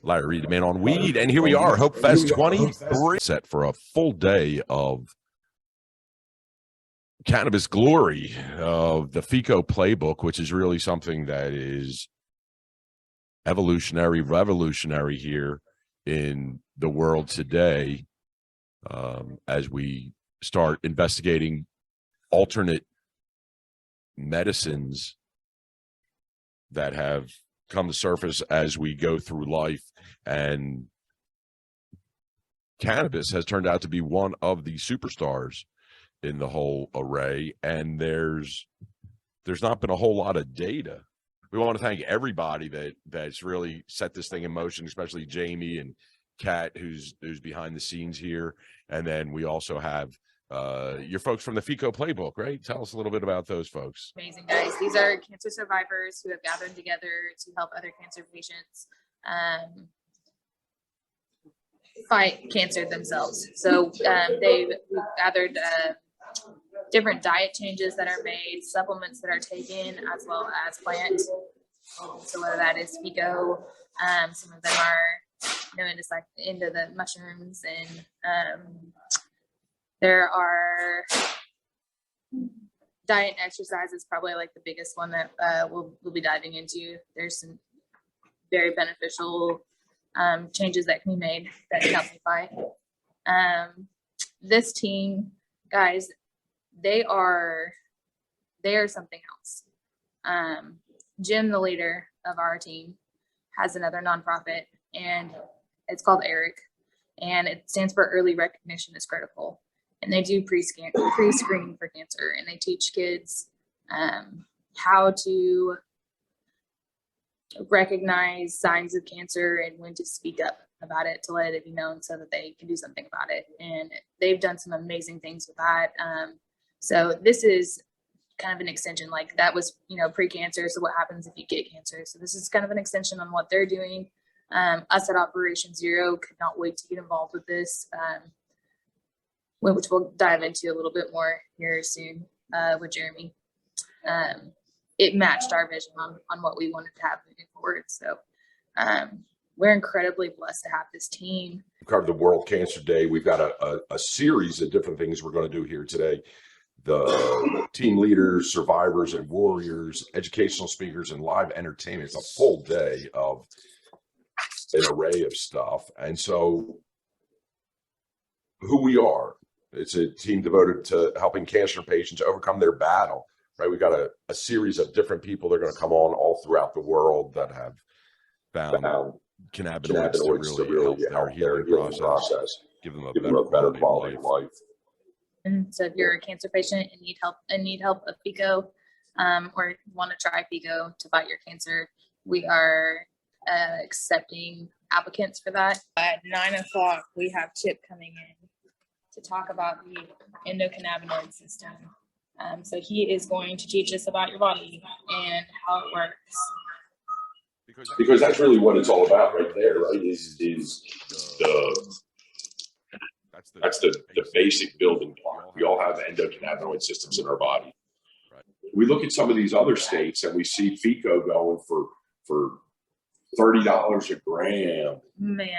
Larry Reed, the man on weed, and here we are, HOPEfest 23, set for a full day of cannabis glory of the FECO Playbook, which is really something that is evolutionary, revolutionary here in the world today, as we start investigating alternate medicines that have come to surface as we go through life. And cannabis has turned out to be one of the superstars in the whole array, and there's not been a whole lot of data. We want to thank everybody that's really set this thing in motion, especially Jamie and Kat, who's behind the scenes here. And then we also have your folks from the FECO Playbook, right? Tell us a little bit about those folks. Amazing, guys. These are cancer survivors who have gathered together to help other cancer patients fight cancer themselves. So we've gathered different diet changes that are made, supplements that are taken, as well as plants. So whether that is FECO, some of them are into the mushrooms, and there are diet and exercise is probably like the biggest one that we'll be diving into. There's some very beneficial changes that can be made that can help me fight. This team, guys, they are something else. Jim, the leader of our team, has another nonprofit, and it's called ERIC, and it stands for Early Recognition is Critical. And they do pre-screening for cancer, and they teach kids how to recognize signs of cancer and when to speak up about it, to let it be known so that they can do something about it. And they've done some amazing things with that. So this is kind of an extension, like that was, pre-cancer. So what happens if you get cancer? So this is kind of an extension on what they're doing. Us at Operation Zero could not wait to get involved with this, which we'll dive into a little bit more here soon with Jeremy. It matched our vision on what we wanted to have moving forward. So we're incredibly blessed to have this team. We covered the World Cancer Day. We've got a series of different things we're going to do here today. The team leaders, survivors, and warriors, educational speakers, and live entertainment. It's a full day of an array of stuff. And so who we are, it's a team devoted to helping cancer patients overcome their battle, right? We've got a series of different people that are going to come on all throughout the world that have found cannabinoids to really help their healing process, give them a better quality of life. And so if you're a cancer patient and need help with FECO, or want to try FECO to fight your cancer, we are accepting applicants for that. At 9 o'clock, we have Chip coming in to talk about the endocannabinoid system. So he is going to teach us about your body and how it works. Because that's really what it's all about right there, right? That's the basic building block. We all have endocannabinoid systems in our body. Right. We look at some of these other states and we see FECO going for $30 a gram. Man,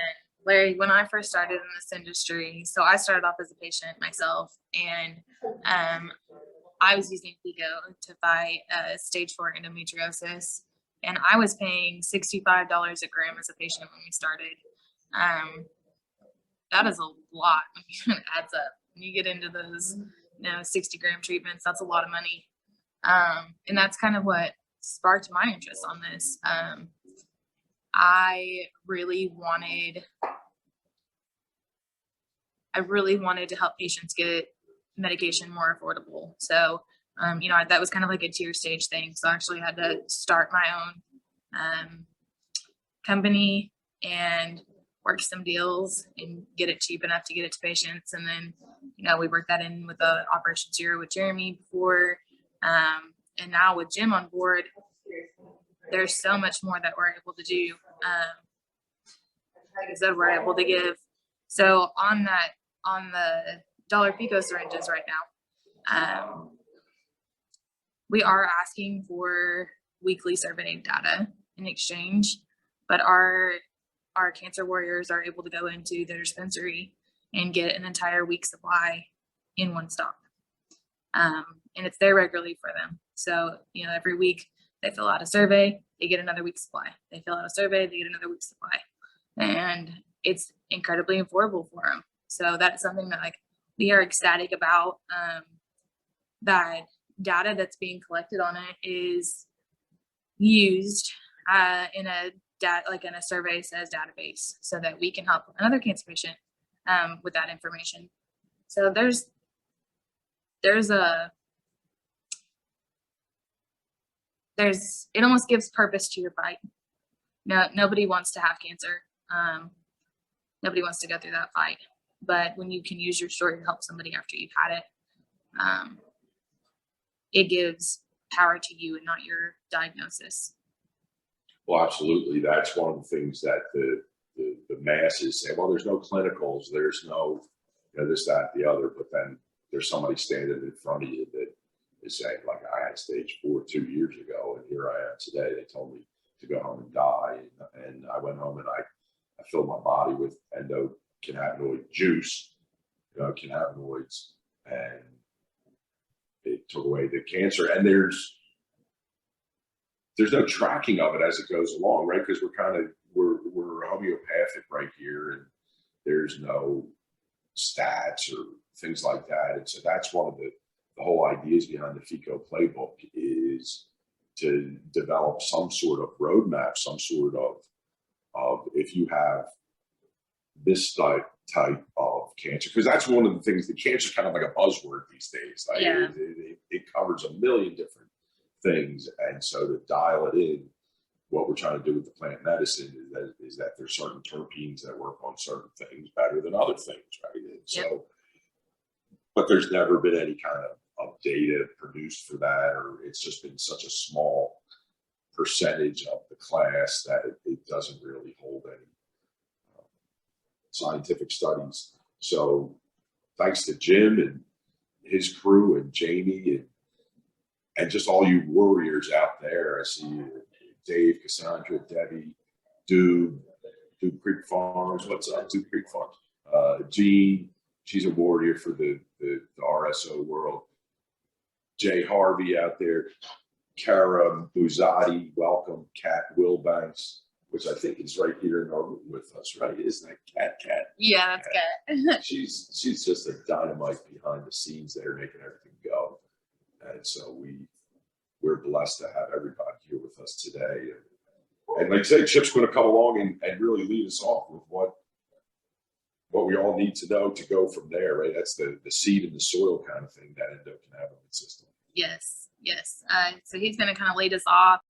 Larry, when I first started in this industry, so I started off as a patient myself, and I was using FECO to fight stage 4 endometriosis, and I was paying $65 a gram as a patient when we started. That is a lot when it adds up. When you get into those 60-gram treatments, that's a lot of money. And that's kind of what sparked my interest on this. I really wanted to help patients get medication more affordable. So, that was kind of like a tier stage thing. So I actually had to start my own company and work some deals and get it cheap enough to get it to patients. And then, we worked that in with the Operation Zero with Jeremy before. And now with Jim on board, there's so much more that we're able to do. Like I said, we're able to give. So on the dollar FECO syringes right now, we are asking for weekly survey data in exchange, but our our cancer warriors are able to go into their dispensary and get an entire week's supply in one stop. And it's there regularly for them. So, you know, every week they fill out a survey, they get another week's supply. They fill out a survey, they get another week's supply. And it's incredibly affordable for them. So that's something that, like, we are ecstatic about. That data that's being collected on it is used in a survey says database, so that we can help another cancer patient with that information. So it almost gives purpose to your fight. No, nobody wants to have cancer. Nobody wants to go through that fight. But when you can use your story to help somebody after you've had it, it gives power to you and not your diagnosis. Well, absolutely. That's one of the things that the masses say, well, there's no clinicals, there's no, you know, this, that, the other, but then there's somebody standing in front of you that is saying, like, I had stage 4 2 years ago, and here I am today. They told me to go home and die. And I went home and I filled my body with endocannabinoid juice, you know, cannabinoids, and it took away the cancer. And there's no tracking of it as it goes along, right? Because we're homeopathic right here, and there's no stats or things like that. And so that's one of the whole ideas behind the FECO Playbook, is to develop some sort of roadmap, some sort of if you have this type of cancer, because that's one of the things, the cancer is kind of like a buzzword these days. Like, Yeah. it covers a million different things. And so to dial it in, what we're trying to do with the plant medicine is that there's certain terpenes that work on certain things better than other things, right? And so, but there's never been any kind of data produced for that, or it's just been such a small percentage of the class that it doesn't really hold any scientific studies. So thanks to Jim and his crew and Jamie and just all you warriors out there. I see Dave, Cassandra, Debbie, Dude Creek Farms. What's up, Dude Creek Farms? Jean, she's a warrior for the RSO world. Jay Harvey out there. Kara Buzzati, welcome. Kat Wilbanks, which I think is right here in our room with us, right? Isn't that Kat? Yeah, that's good. She's just a dynamite behind the scenes there, making everything go. And so we're blessed to have everybody here with us today. And like I say, Chip's going to come along and really lead us off with what we all need to know to go from there, right? That's the seed in the soil kind of thing, that endocannabinoid system. Yes. So he's going to kind of lead us off